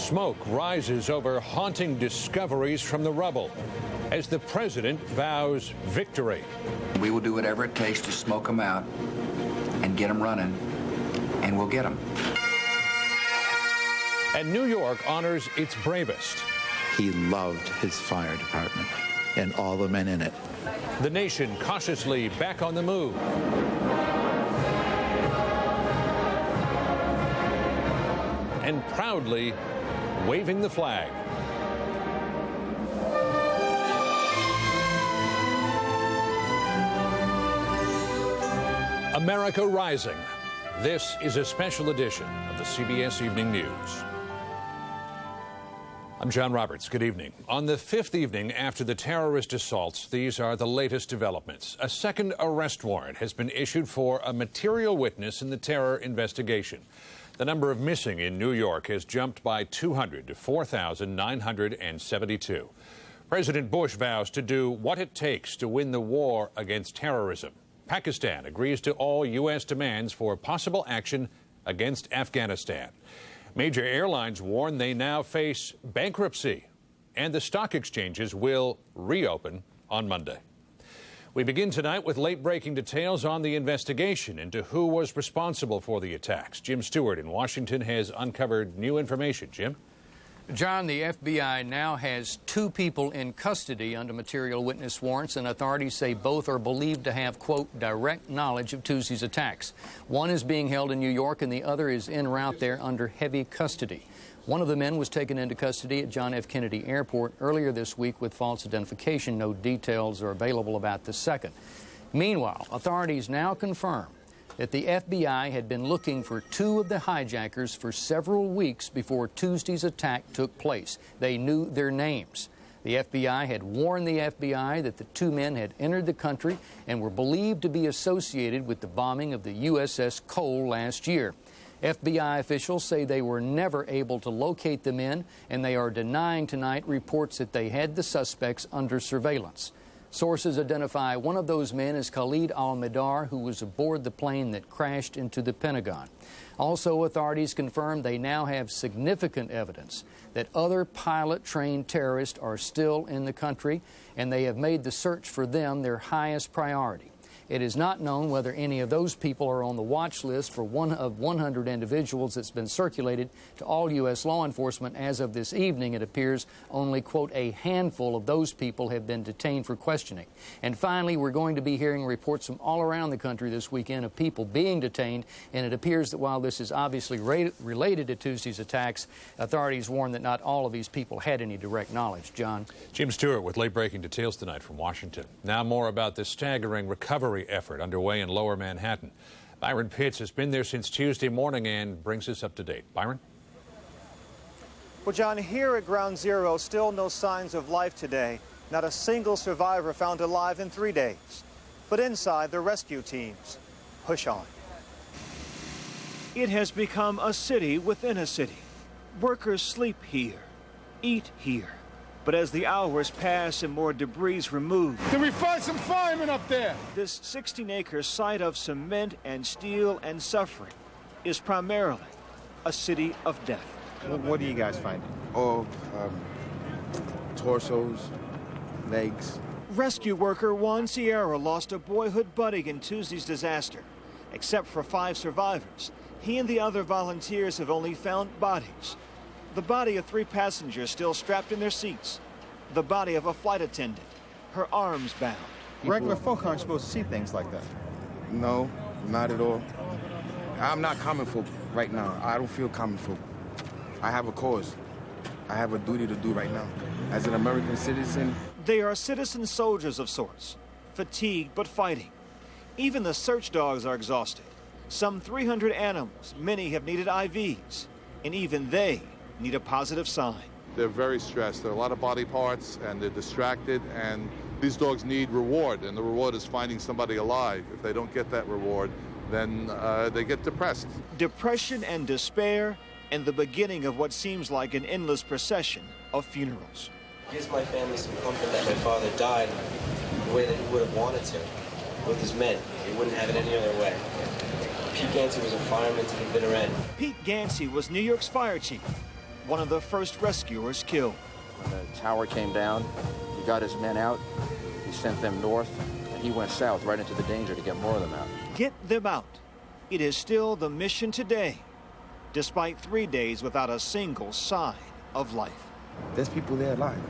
Smoke rises over haunting discoveries from the rubble as the president vows victory. We will do whatever it takes to smoke them out and get them running, and we'll get them. And New York honors its bravest. He loved his fire department and all the men in it. The nation cautiously back on the move. And proudly waving the flag. America Rising. This is a special edition of the CBS Evening News. I'm John Roberts. Good evening. On the fifth evening after the terrorist assaults, these are the latest developments. A second arrest warrant has been issued for a material witness in the terror investigation. The number of missing in New York has jumped by 200 to 4,972. President Bush vows to do what it takes to win the war against terrorism. Pakistan agrees to all U.S. demands for possible action against Afghanistan. Major airlines warn they now face bankruptcy, and the stock exchanges will reopen on Monday. We begin tonight with late-breaking details on the investigation into who was responsible for the attacks. Jim Stewart in Washington has uncovered new information. Jim? John, the FBI now has 2 people in custody under material witness warrants, and authorities say both are believed to have, quote, direct knowledge of Tuesday's attacks. One is being held in New York, and the other is en route there under heavy custody. One of the men was taken into custody at John F. Kennedy Airport earlier this week with false identification. No details are available about the second. Meanwhile, authorities now confirm that the FBI had been looking for 2 of the hijackers for several weeks before Tuesday's attack took place. They knew their names. The FBI had warned the FBI that the 2 men had entered the country and were believed to be associated with the bombing of the USS Cole last year. FBI officials say they were never able to locate the men, and they are denying tonight reports that they had the suspects under surveillance. Sources identify one of those men as Khalid al-Mihdhar, who was aboard the plane that crashed into the Pentagon. Also, authorities confirm they now have significant evidence that other pilot-trained terrorists are still in the country, and they have made the search for them their highest priority. It is not known whether any of those people are on the watch list for one of 100 individuals that's been circulated to all U.S. law enforcement. As of this evening, it appears only, quote, a handful of those people have been detained for questioning. And finally, we're going to be hearing reports from all around the country this weekend of people being detained, and it appears that while this is obviously related to Tuesday's attacks, authorities warn that not all of these people had any direct knowledge. John? Jim Stewart with late-breaking details tonight from Washington. Now more about this staggering recovery effort underway in Lower Manhattan. Byron Pitts has been there since Tuesday morning and brings us up to date. Byron? Well, John, here at Ground Zero, still no signs of life today. Not a single survivor found alive in 3 days. But inside, the rescue teams push on. It has become a city within a city. Workers sleep here, eat here. But as the hours pass and more debris is removed... Can we find some firemen up there? This 16-acre site of cement and steel and suffering is primarily a city of death. What are you guys finding? Oh, torsos, legs. Rescue worker Juan Sierra lost a boyhood buddy in Tuesday's disaster. Except for 5 survivors, he and the other volunteers have only found bodies. The body of 3 passengers still strapped in their seats. The body of a flight attendant, her arms bound. Regular folk aren't supposed to see things like that. No, not at all. I'm not common folk right now. I don't feel common folk. I have a cause. I have a duty to do right now. As an American citizen... They are citizen soldiers of sorts, fatigued but fighting. Even the search dogs are exhausted. Some 300 animals, many have needed IVs, and even they need a positive sign. They're very stressed. There are a lot of body parts, and they're distracted, and these dogs need reward, and the reward is finding somebody alive. If they don't get that reward, then they get depressed. Depression and despair, and the beginning of what seems like an endless procession of funerals. It gives my family some comfort that my father died the way that he would have wanted to, with his men. He wouldn't have it any other way. Pete Gansey was a fireman to the bitter end. Pete Gansey was New York's fire chief. one of the first rescuers killed. When the tower came down, he got his men out, he sent them north, and he went south right into the danger to get more of them out. Get them out. It is still the mission today, despite 3 days without a single sign of life. There's people there alive.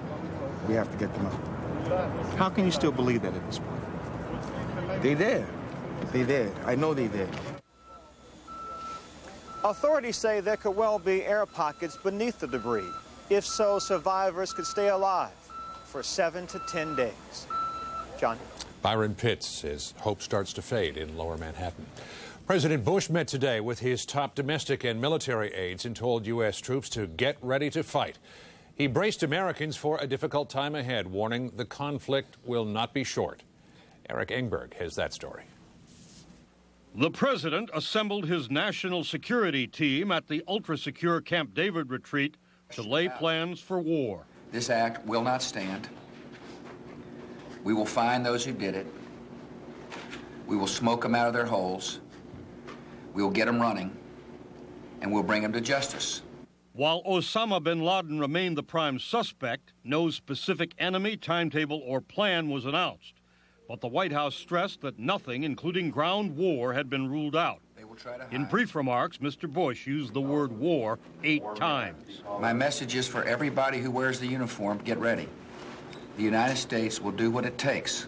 We have to get them out. How can you still believe that at this point? They there. They there. I know they there. Authorities say there could well be air pockets beneath the debris. If so, survivors could stay alive for 7 to 10 days. John? Byron Pitts as hope starts to fade in lower Manhattan. President Bush met today with his top domestic and military aides and told U.S. troops to get ready to fight. He braced Americans for a difficult time ahead, warning the conflict will not be short. Eric Engberg has that story. The president assembled his national security team at the ultra-secure Camp David retreat to lay plans for war. This act will not stand. We will find those who did it. We will smoke them out of their holes. We will get them running, and we'll bring them to justice. While Osama bin Laden remained the prime suspect, no specific enemy, timetable, or plan was announced. But the White House stressed that nothing, including ground war, had been ruled out. In brief remarks, Mr. Bush used the word war 8 times. My message is for everybody who wears the uniform, get ready. The United States will do what it takes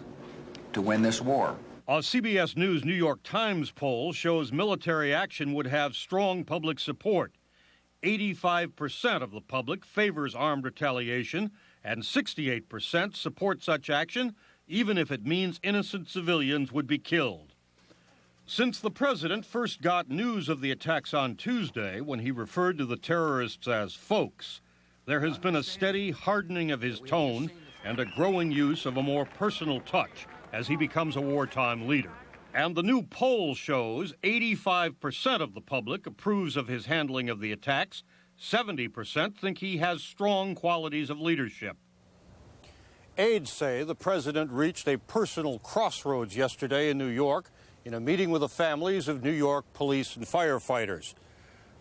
to win this war. A CBS News New York Times poll shows military action would have strong public support. 85% of the public favors armed retaliation, and 68% support such action, even if it means innocent civilians would be killed. Since the president first got news of the attacks on Tuesday, when he referred to the terrorists as folks, there has been a steady hardening of his tone and a growing use of a more personal touch as he becomes a wartime leader. And the new poll shows 85% of the public approves of his handling of the attacks. 70% think he has strong qualities of leadership. Aides say the president reached a personal crossroads yesterday in New York in a meeting with the families of New York police and firefighters.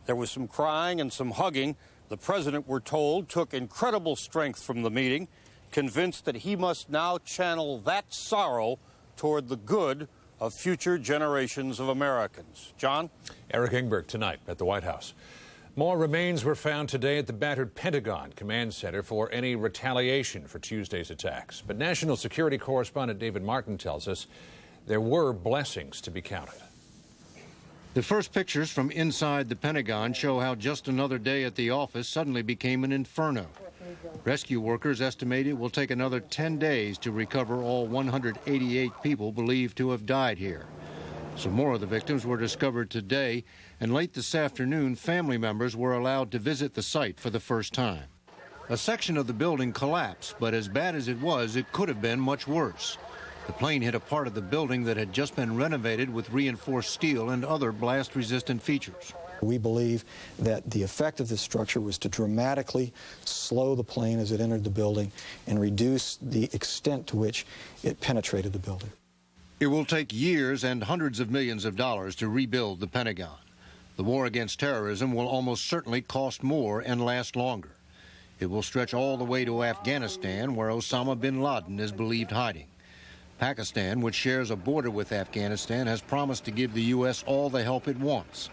There was some crying and some hugging. The president, we're told, took incredible strength from the meeting, convinced that he must now channel that sorrow toward the good of future generations of Americans. John? Eric Engberg tonight at the White House. More remains were found today at the battered Pentagon Command Center for any retaliation for Tuesday's attacks. But national security correspondent David Martin tells us there were blessings to be counted. The first pictures from inside the Pentagon show how just another day at the office suddenly became an inferno. Rescue workers estimate it will take another 10 days to recover all 188 people believed to have died here. Some more of the victims were discovered today, and late this afternoon, family members were allowed to visit the site for the first time. A section of the building collapsed, but as bad as it was, it could have been much worse. The plane hit a part of the building that had just been renovated with reinforced steel and other blast-resistant features. We believe that the effect of this structure was to dramatically slow the plane as it entered the building and reduce the extent to which it penetrated the building. It will take years and hundreds of millions of dollars to rebuild the Pentagon. The war against terrorism will almost certainly cost more and last longer. It will stretch all the way to Afghanistan, where Osama bin Laden is believed hiding. Pakistan, which shares a border with Afghanistan, has promised to give the U.S. all the help it wants.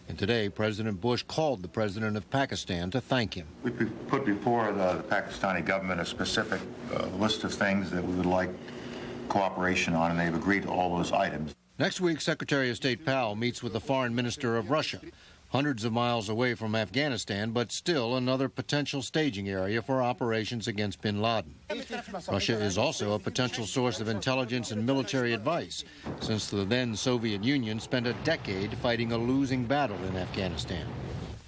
And today, President Bush called the president of Pakistan to thank him. We put before the Pakistani government a specific list of things that we would like cooperation on, and they've agreed to all those items. Next week, Secretary of State Powell meets with the foreign minister of Russia, hundreds of miles away from Afghanistan, but still another potential staging area for operations against bin Laden. Russia is also a potential source of intelligence and military advice, since the then Soviet Union spent a decade fighting a losing battle in Afghanistan.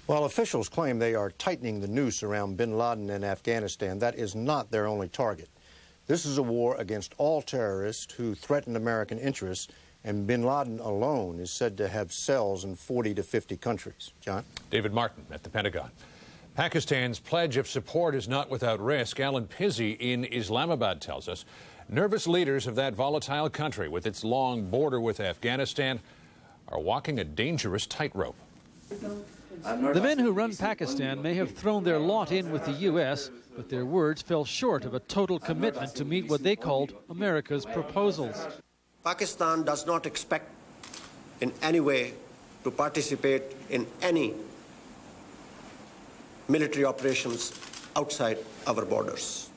While officials claim they are tightening the noose around bin Laden in Afghanistan, that is not their only target. This is a war against all terrorists who threaten American interests, and bin Laden alone is said to have cells in 40 to 50 countries. John? David Martin at the Pentagon. Pakistan's pledge of support is not without risk. Alan Pizzi in Islamabad tells us nervous leaders of that volatile country with its long border with Afghanistan are walking a dangerous tightrope. The men who run Pakistan may have thrown their lot in with the U.S., but their words fell short of a total commitment to meet what they called America's proposals. Pakistan does not expect in any way to participate in any military operations outside our borders.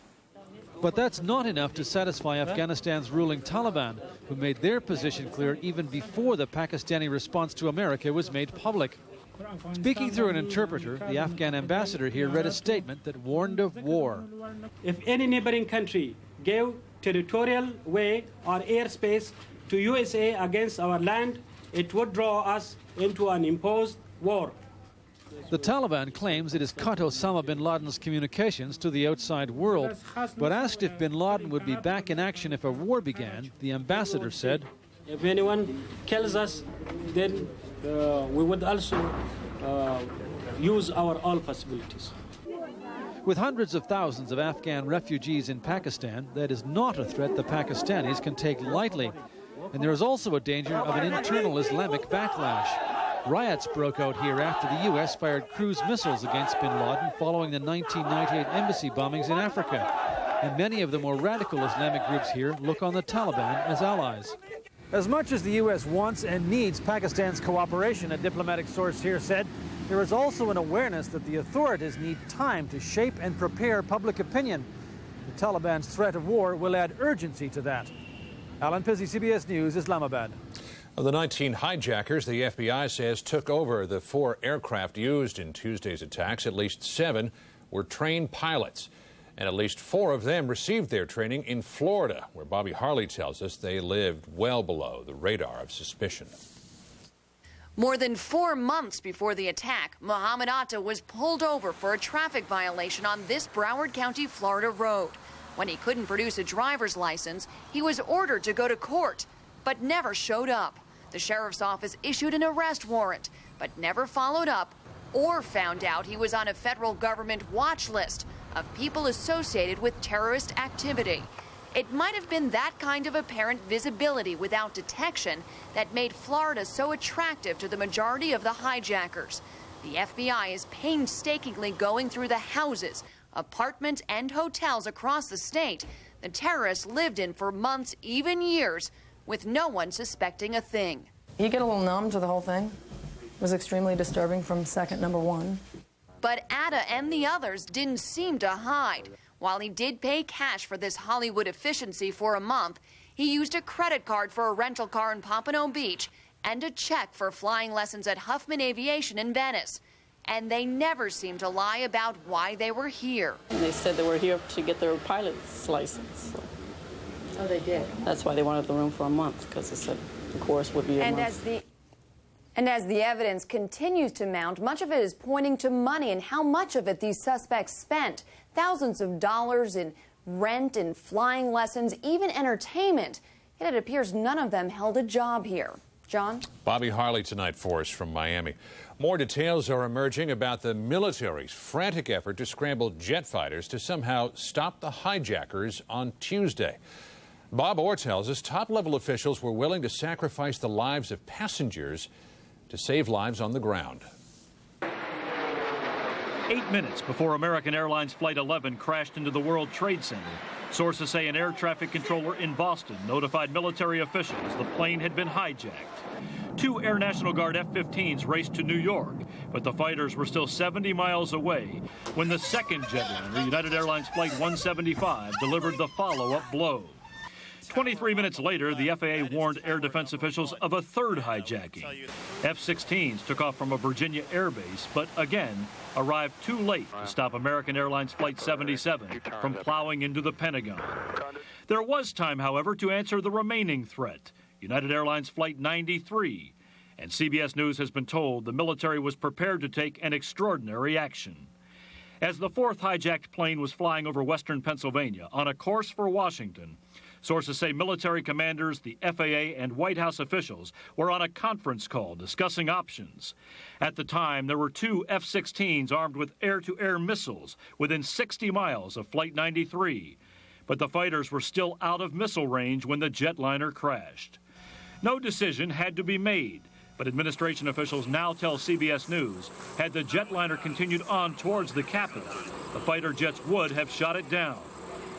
But that's not enough to satisfy Afghanistan's ruling Taliban, who made their position clear even before the Pakistani response to America was made public. Speaking through an interpreter, the Afghan ambassador here read a statement that warned of war. If any neighboring country gave territorial way or airspace to USA against our land, it would draw us into an imposed war. The Taliban claims it has cut Osama bin Laden's communications to the outside world. But asked if bin Laden would be back in action if a war began, the ambassador said, if anyone kills us, then we would also use our all possibilities. With hundreds of thousands of Afghan refugees in Pakistan, that is not a threat the Pakistanis can take lightly. And there is also a danger of an internal Islamic backlash. Riots broke out here after the U.S. fired cruise missiles against bin Laden following the 1998 embassy bombings in Africa. And many of the more radical Islamic groups here look on the Taliban as allies. As much as the U.S. wants and needs Pakistan's cooperation, a diplomatic source here said, there is also an awareness that the authorities need time to shape and prepare public opinion. The Taliban's threat of war will add urgency to that. Alan Pizzi, CBS News, Islamabad. Of the 19 hijackers the FBI says took over the 4 aircraft used in Tuesday's attacks, at least 7 were trained pilots. And at least 4 of them received their training in Florida, where Bobby Harley tells us they lived well below the radar of suspicion. More than 4 months before the attack, Muhammad Atta was pulled over for a traffic violation on this Broward County, Florida road. When he couldn't produce a driver's license, he was ordered to go to court, but never showed up. The sheriff's office issued an arrest warrant, but never followed up or found out he was on a federal government watch list of people associated with terrorist activity. It might have been that kind of apparent visibility without detection that made Florida so attractive to the majority of the hijackers. The FBI is painstakingly going through the houses, apartments, and hotels across the state the terrorists lived in for months, even years, with no one suspecting a thing. You get a little numb to the whole thing. It was extremely disturbing from second number 1. But Atta and the others didn't seem to hide. While he did pay cash for this Hollywood efficiency for a month, he used a credit card for a rental car in Pompano Beach and a check for flying lessons at Huffman Aviation in Venice. And they never seemed to lie about why they were here. And they said they were here to get their pilot's license. So. Oh, they did? That's why they wanted the room for a month, because they said the course would be a month. And as the evidence continues to mount, much of it is pointing to money and how much of it these suspects spent. Thousands of dollars in rent and flying lessons, even entertainment. Yet it appears none of them held a job here. John? Bobby Harley tonight for us from Miami. More details are emerging about the military's frantic effort to scramble jet fighters to somehow stop the hijackers on Tuesday. Bob Orr tells us top-level officials were willing to sacrifice the lives of passengers to save lives on the ground. 8 minutes before American Airlines Flight 11 crashed into the World Trade Center, sources say an air traffic controller in Boston notified military officials the plane had been hijacked. 2 Air National Guard F-15s raced to New York, but the fighters were still 70 miles away when the second jetliner, United Airlines Flight 175, delivered the follow-up blow. 23 minutes later, the FAA warned air defense officials of a third hijacking. F-16s took off from a Virginia airbase, but again arrived too late to stop American Airlines Flight 77 from plowing into the Pentagon. There was time, however, to answer the remaining threat, United Airlines Flight 93. And CBS News has been told the military was prepared to take an extraordinary action. As the 4th hijacked plane was flying over western Pennsylvania on a course for Washington, sources say military commanders, the FAA, and White House officials were on a conference call discussing options. At the time, there were 2 F-16s armed with air-to-air missiles within 60 miles of Flight 93. But the fighters were still out of missile range when the jetliner crashed. No decision had to be made. but administration officials now tell CBS News had the jetliner continued on towards the capital, the fighter jets would have shot it down.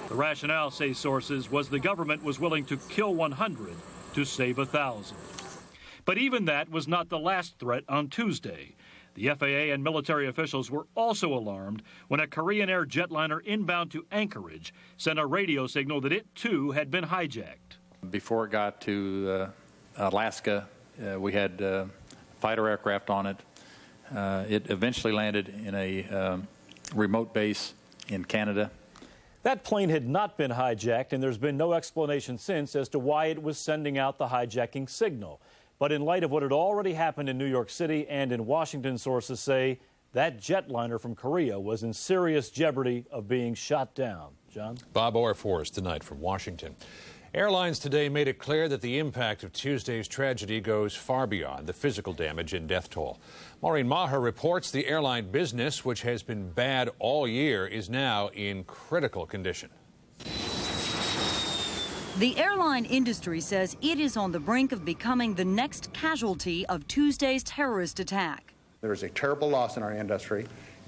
The rationale, say sources, was the government was willing to kill 100 to save 1,000. But even that was not the last threat on Tuesday. The FAA and military officials were also alarmed when a Korean Air jetliner inbound to Anchorage sent a radio signal that it, too, had been hijacked. Before it got to Alaska, we had fighter aircraft on it. It eventually landed in a remote base in Canada. That plane had not been hijacked, and there's been no explanation since as to why it was sending out the hijacking signal. But in light of what had already happened in New York City and in Washington, sources say that jetliner from Korea was in serious jeopardy of being shot down. John? Bob Orr for us tonight from Washington. Airlines today made it clear that the impact of Tuesday's tragedy goes far beyond the physical damage and death toll. Maureen Maher reports the airline business, which has been bad all year, is now in critical condition. The airline industry says it is on the brink of becoming the next casualty of Tuesday's terrorist attack. There is a terrible loss in our industry,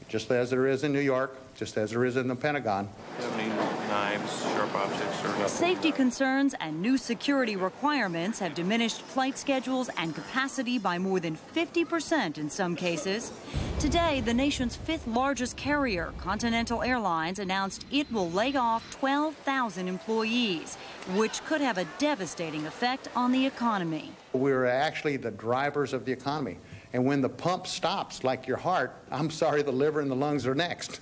just as there is in New York, just as there is in the Pentagon. Knives, sharp objects, or Safety concerns and new security requirements have diminished flight schedules and capacity by more than 50% in some cases. Today, the nation's fifth largest carrier, Continental Airlines, announced it will lay off 12,000 employees, which could have a devastating effect on the economy. We're actually the drivers of the economy. And when the pump stops, like your heart, I'm sorry, the liver and the lungs are next.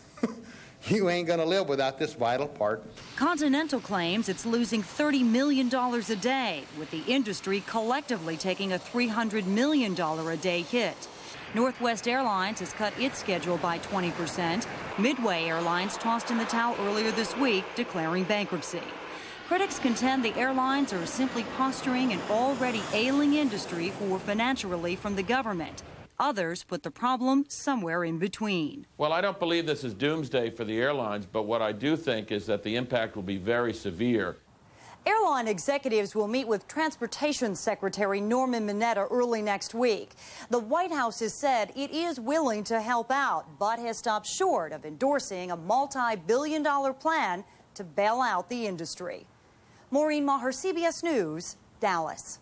You ain't going to live without this vital part. Continental claims it's losing $30 million a day, with the industry collectively taking a $300 million a day hit. Northwest Airlines has cut its schedule by 20%. Midway Airlines tossed in the towel earlier this week, declaring bankruptcy. Critics contend the airlines are simply posturing an already ailing industry for financial relief from the government. Others put the problem somewhere in between. Well, I don't believe this is doomsday for the airlines, but what I do think is that the impact will be very severe. Airline executives will meet with Transportation Secretary Norman Mineta early next week. The White House has said it is willing to help out, but has stopped short of endorsing a multi-billion-dollar plan to bail out the industry. Maureen Maher, CBS News, Dallas.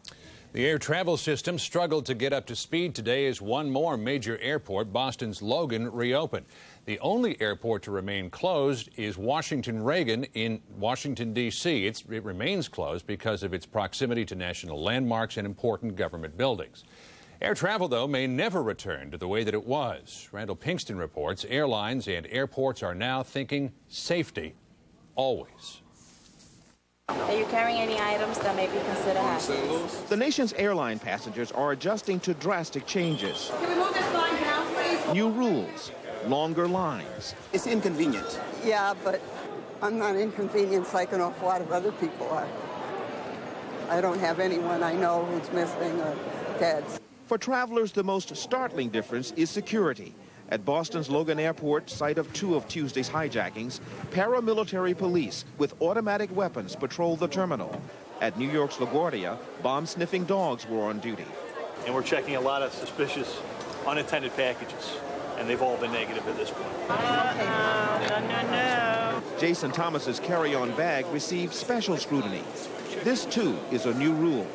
The air travel system struggled to get up to speed today as one more major airport, Boston's Logan, reopened. The only airport to remain closed is Washington Reagan in Washington, D.C. It remains closed because of its proximity to national landmarks and important government buildings. Air travel, though, may never return to the way that it was. Randall Pinkston reports airlines and airports are now thinking safety always. Are you carrying any items that may be considered hazardous? The nation's airline passengers are adjusting to drastic changes. Can we move this line down, please? New rules, longer lines. It's inconvenient. Yeah, but I'm not inconvenienced like an awful lot of other people are. I don't have anyone I know who's missing or dead. For travelers, the most startling difference is security. At Boston's Logan Airport, site of two of Tuesday's hijackings, paramilitary police with automatic weapons patrolled the terminal. At New York's LaGuardia, bomb-sniffing dogs were on duty. And we're checking a lot of suspicious unattended packages, and they've all been negative at this point. No. Jason Thomas's carry-on bag received special scrutiny. This, too, is a new rule.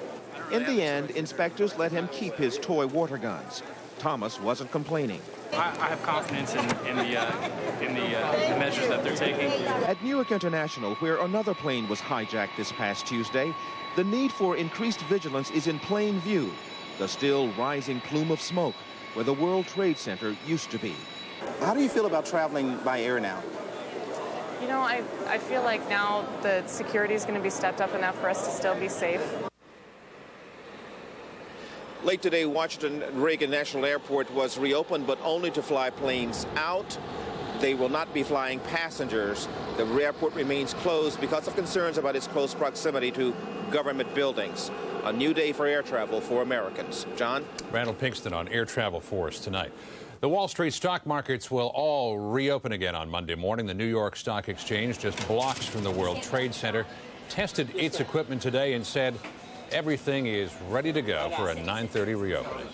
In the end, inspectors let him keep his toy water guns. Thomas wasn't complaining. I have confidence in the measures that they're taking. At Newark International, where another plane was hijacked this past Tuesday, the need for increased vigilance is in plain view. The still rising plume of smoke where the World Trade Center used to be. How do you feel about traveling by air now? You know, I feel like now the security is going to be stepped up enough for us to still be safe. Late today, Washington Reagan National Airport was reopened, but only to fly planes out. They will not be flying passengers. The airport remains closed because of concerns about its close proximity to government buildings. A new day for air travel for Americans. John? Randall Pinkston on air travel for us tonight. The Wall Street stock markets will all reopen again on Monday morning. The New York Stock Exchange, just blocks from the World Trade Center, tested its equipment today and said everything is ready to go for a 9:30 reopening.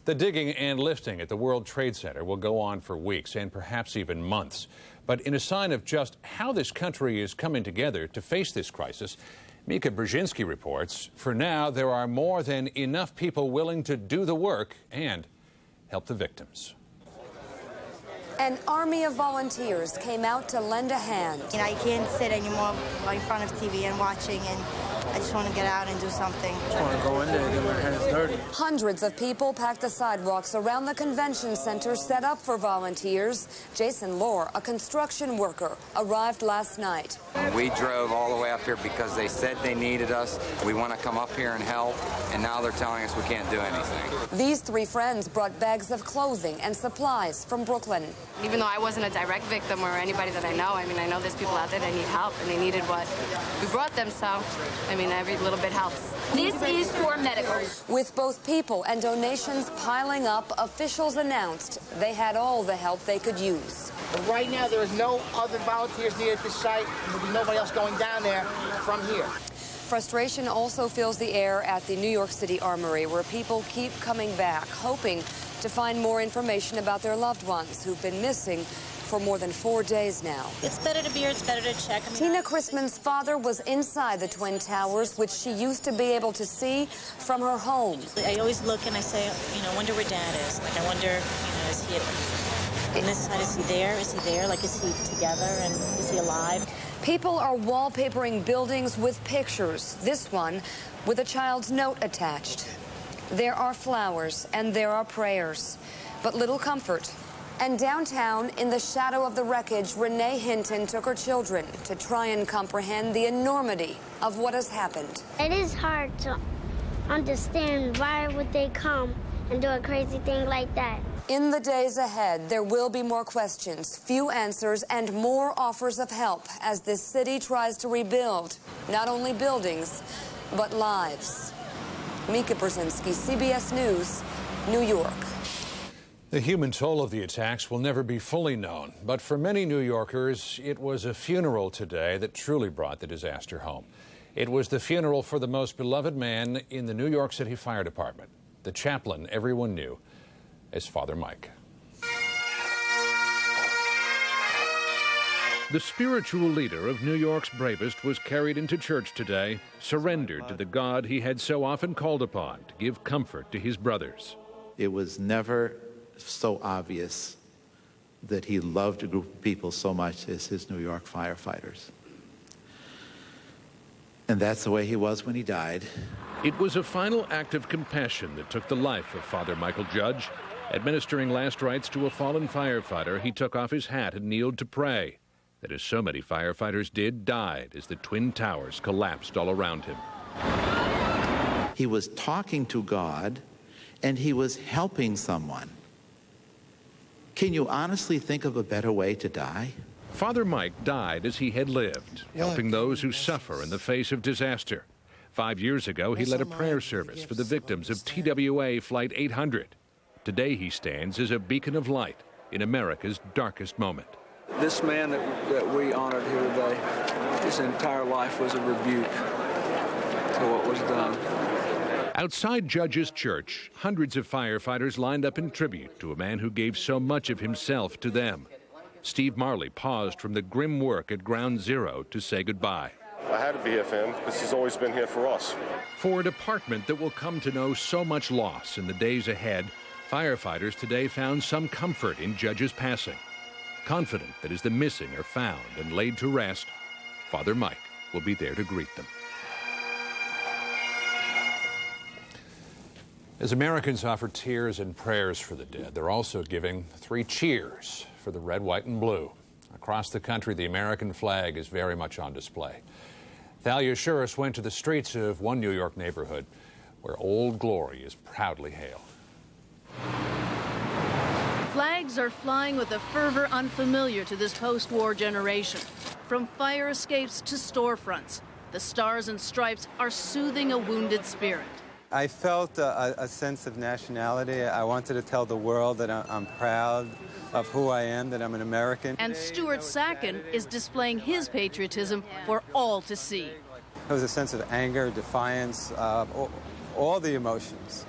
The digging and lifting at the World Trade Center will go on for weeks and perhaps even months. But in a sign of just how this country is coming together to face this crisis, Mika Brzezinski reports, for now, there are more than enough people willing to do the work and help the victims. An army of volunteers came out to lend a hand. You know, I can't sit anymore in front of TV and watching, and I just want to get out and do something. I just want to go in there and get my hands dirty. Hundreds of people packed the sidewalks around the convention center set up for volunteers. Jason Lohr, a construction worker, arrived last night. We drove all the way up here because they said they needed us. We want to come up here and help, and now they're telling us we can't do anything. These three friends brought bags of clothing and supplies from Brooklyn. Even though I wasn't a direct victim or anybody that I know, I mean, I know there's people out there that need help, and they needed what we brought them, so, I mean, every little bit helps. This is for medical. With both people and donations piling up, officials announced they had all the help they could use. Right now, there is no other volunteers near at this site. There will be nobody else going down there from here. Frustration also fills the air at the New York City Armory, where people keep coming back, hoping to find more information about their loved ones who've been missing for more than 4 days now. It's better to be here, it's better to check. Tina Chrisman's father was inside the Twin Towers, which she used to be able to see from her home. I always look and I say, you know, I wonder where Dad is. Like, I wonder, you know, is he on this side? Is he there? Is he there? Like, is he together? And is he alive? People are wallpapering buildings with pictures, this one with a child's note attached. There are flowers and there are prayers, but little comfort. And downtown, in the shadow of the wreckage, Renee Hinton took her children to try and comprehend the enormity of what has happened. It is hard to understand why would they come and do a crazy thing like that. In the days ahead, there will be more questions, few answers, and more offers of help as this city tries to rebuild not only buildings, but lives. Mika Brzezinski, CBS News, New York. The human toll of the attacks will never be fully known, but for many New Yorkers, it was a funeral today that truly brought the disaster home. It was the funeral for the most beloved man in the New York City Fire Department, the chaplain everyone knew as Father Mike. The spiritual leader of New York's bravest was carried into church today, surrendered to the God he had so often called upon to give comfort to his brothers. It was never so obvious that he loved a group of people so much as his New York firefighters. And that's the way he was when he died. It was a final act of compassion that took the life of Father Michael Judge. Administering last rites to a fallen firefighter, he took off his hat and kneeled to pray that, as so many firefighters did, died as the Twin Towers collapsed all around him. He was talking to God, and he was helping someone. Can you honestly think of a better way to die? Father Mike died as he had lived, helping those who suffer in the face of disaster. 5 years ago, he led a prayer service for the victims of TWA Flight 800. Today, he stands as a beacon of light in America's darkest moment. This man that we honored here today, his entire life was a rebuke to what was done. Outside Judge's church, hundreds of firefighters lined up in tribute to a man who gave so much of himself to them. Steve Marley paused from the grim work at Ground Zero to say goodbye. I had to be here for him. This has always been here for us. For a department that will come to know so much loss in the days ahead, firefighters today found some comfort in Judge's passing, confident that as the missing are found and laid to rest, Father Mike will be there to greet them. As Americans offer tears and prayers for the dead, they're also giving 3 cheers for the red, white, and blue. Across the country, the American flag is very much on display. Thalia Shuris went to the streets of one New York neighborhood where Old Glory is proudly hailed. Flags are flying with a fervor unfamiliar to this post-war generation. From fire escapes to storefronts, the stars and stripes are soothing a wounded spirit. I felt a sense of nationality. I wanted to tell the world that I'm proud of who I am, that I'm an American. And Stuart Sacken is displaying his patriotism for all to see. There was a sense of anger, defiance, all the emotions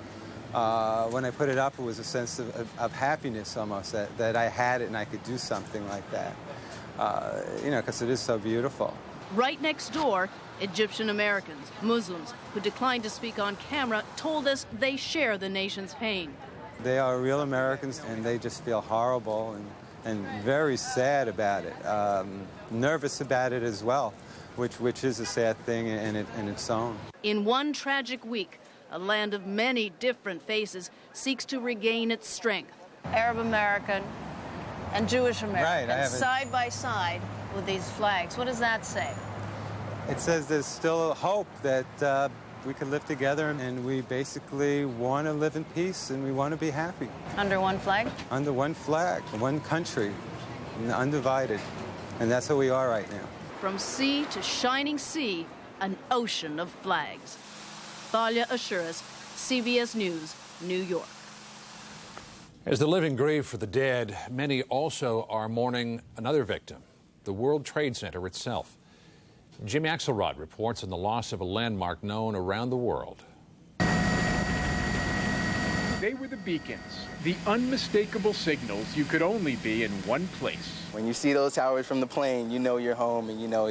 when I put it up, it was a sense of happiness almost, that I had it and I could do something like that, because it is so beautiful. Right next door, Egyptian Americans, Muslims, who declined to speak on camera, told us they share the nation's pain. They are real Americans, and they just feel horrible and very sad about it, nervous about it as well, which is a sad thing in its own. In one tragic week, a land of many different faces seeks to regain its strength. Arab American and Jewish American, right, side by side with these flags. What does that say? It says there's still hope that we can live together, and we basically want to live in peace and we want to be happy. Under one flag? Under one flag, one country, undivided. And that's who we are right now. From sea to shining sea, an ocean of flags. Thalia Ashuris, CBS News, New York. As the living grieve for the dead, many also are mourning another victim, the World Trade Center itself. Jim Axelrod reports on the loss of a landmark known around the world. They were the beacons, the unmistakable signals you could only be in one place. When you see those towers from the plane, you know you're home, and you know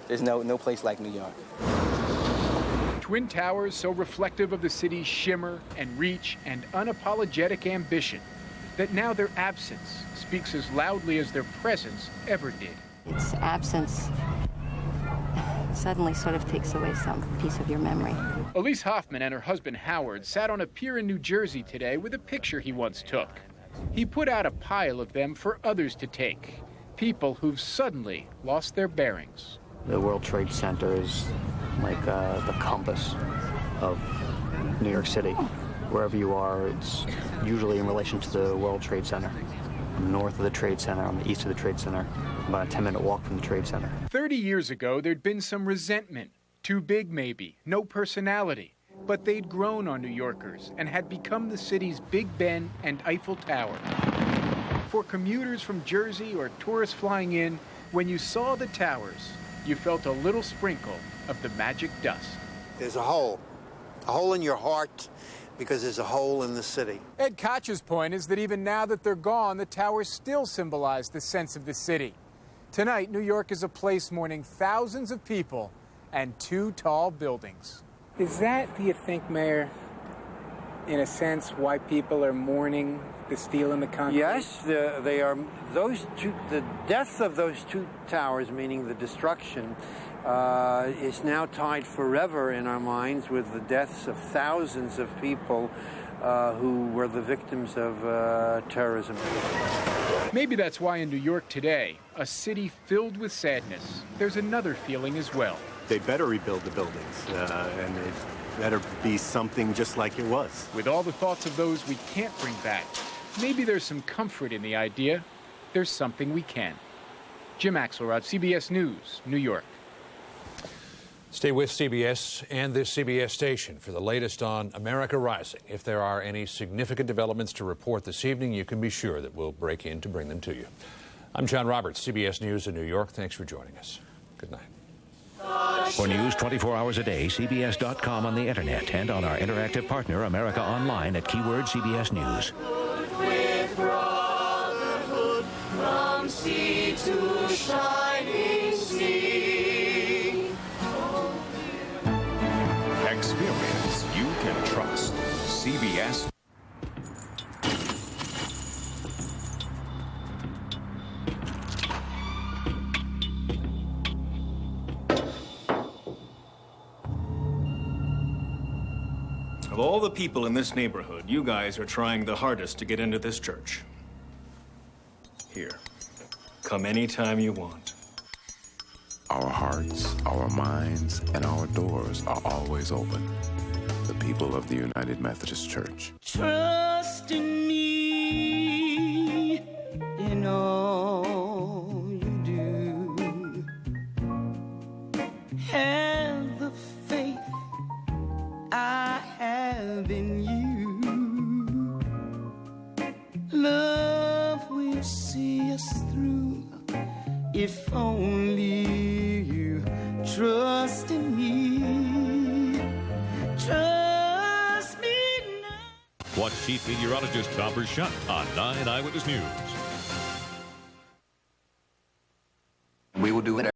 there's no place like New York. Twin towers so reflective of the city's shimmer and reach and unapologetic ambition that now their absence speaks as loudly as their presence ever did. Its absence suddenly sort of takes away some piece of your memory. Elise Hoffman and her husband Howard sat on a pier in New Jersey today with a picture he once took. He put out a pile of them for others to take, people who've suddenly lost their bearings. The World Trade Center is like the compass of New York City. Wherever you are, it's usually in relation to the World Trade Center. North of the Trade Center, on the east of the Trade Center, about a 10-minute walk from the Trade Center. 30 years ago, there'd been some resentment. Too big, maybe. No personality. But they'd grown on New Yorkers and had become the city's Big Ben and Eiffel Tower. For commuters from Jersey or tourists flying in, when you saw the towers, you felt a little sprinkle of the magic dust. There's a hole in your heart, because there's a hole in the city. Ed Koch's point is that even now that they're gone, the towers still symbolize the sense of the city. Tonight, New York is a place mourning thousands of people and two tall buildings. Is that, do you think, Mayor, in a sense, why people are mourning the steel and the concrete? Yes, they are. Those two, the death of those two towers, meaning the destruction, is now tied forever in our minds with the deaths of thousands of people who were the victims of terrorism. Maybe that's why in New York today, a city filled with sadness, there's another feeling as well. They better rebuild the buildings, and it better be something just like it was. With all the thoughts of those we can't bring back, maybe there's some comfort in the idea there's something we can. Jim Axelrod, CBS News, New York. Stay with CBS and this CBS station for the latest on America Rising. If there are any significant developments to report this evening, you can be sure that we'll break in to bring them to you. I'm John Roberts, CBS News in New York. Thanks for joining us. Good night. For news 24 hours a day, CBS.com on the internet and on our interactive partner, America Online, at keyword CBS News. With brotherhood from sea to shining sea. Experience you can trust. CBS. Of all the people in this neighborhood, you guys are trying the hardest to get into this church. Here. Come anytime you want. Our hearts, our minds, and our doors are always open. The people of the United Methodist Church. Trust in me in all you do. Have the faith I have in you. Love will see us through if only you trust in me. Trust me now. Watch Chief Meteorologist Tom Burchett on 9 Eyewitness News. We will do it.